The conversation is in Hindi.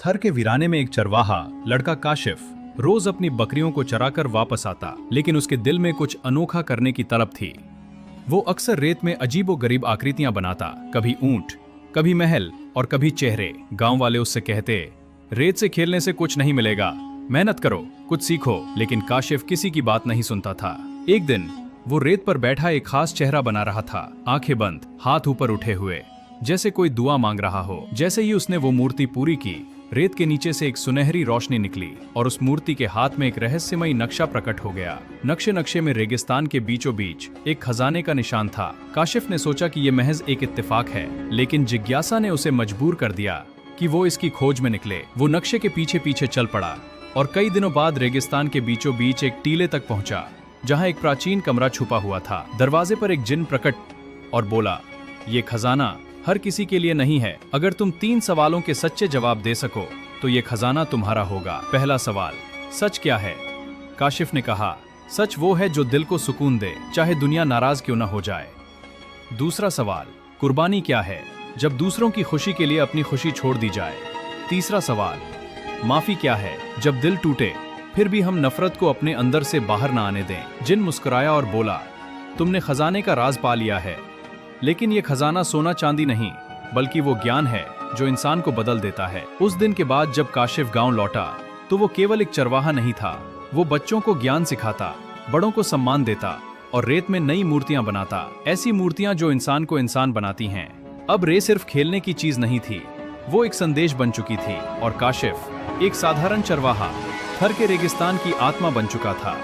थर के वीराने में एक चरवाहा लड़का काशिफ रोज अपनी बकरियों को चराकर वापस आता, लेकिन उसके दिल में कुछ अनोखा करने की तलब थी। वो अक्सर रेत में अजीबोगरीब आकृतियां बनाता, कभी ऊंट, कभी महल और कभी चेहरे। गांव वाले उससे कहते, रेत से खेलने से कुछ नहीं मिलेगा, मेहनत करो, कुछ सीखो। लेकिन काशिफ किसी की बात नहीं सुनता था। एक दिन वो रेत पर बैठा एक खास चेहरा बना रहा था, आंखें बंद, हाथ ऊपर उठे हुए, जैसे कोई दुआ मांग रहा हो। जैसे ही उसने वो मूर्ति पूरी की, रेत के नीचे से एक सुनहरी रोशनी निकली और उस मूर्ति के हाथ में एक रहस्यमयी नक्शा प्रकट हो गया। नक्शे में रेगिस्तान के बीचों बीच एक खजाने का निशान था। काशिफ ने सोचा कि ये महज एक इत्तेफाक है, लेकिन जिज्ञासा ने उसे मजबूर कर दिया कि वो इसकी खोज में निकले। वो नक्शे के पीछे पीछे चल पड़ा और कई दिनों बाद रेगिस्तान के बीचों बीच एक टीले तक पहुंचा, जहां एक प्राचीन कमरा छुपा हुआ था। दरवाजे पर एक जिन प्रकट और बोला, ये खजाना हर किसी के लिए नहीं है। अगर तुम 3 सवालों के सच्चे जवाब दे सको तो ये खजाना तुम्हारा होगा। पहला सवाल, सच क्या है? काशिफ ने कहा, सच वो है जो दिल को सुकून दे, चाहे दुनिया नाराज क्यों न हो जाए। दूसरा सवाल, कुर्बानी क्या है? जब दूसरों की खुशी के लिए अपनी खुशी छोड़ दी जाए। तीसरा सवाल, माफी क्या है? जब दिल टूटे फिर भी हम नफरत को अपने अंदर से बाहर न आने दें। जिन मुस्कुराया और बोला, तुमने खजाने का राज पा लिया है, लेकिन ये खजाना सोना चांदी नहीं, बल्कि वो ज्ञान है जो इंसान को बदल देता है। उस दिन के बाद जब काशिफ गांव लौटा तो वो केवल एक चरवाहा नहीं था। वो बच्चों को ज्ञान सिखाता, बड़ों को सम्मान देता और रेत में नई मूर्तियां बनाता, ऐसी मूर्तियां जो इंसान को इंसान बनाती हैं। अब रेत सिर्फ खेलने की चीज नहीं थी, वो एक संदेश बन चुकी थी और काशिफ एक साधारण चरवाहा थर के रेगिस्तान की आत्मा बन चुका था।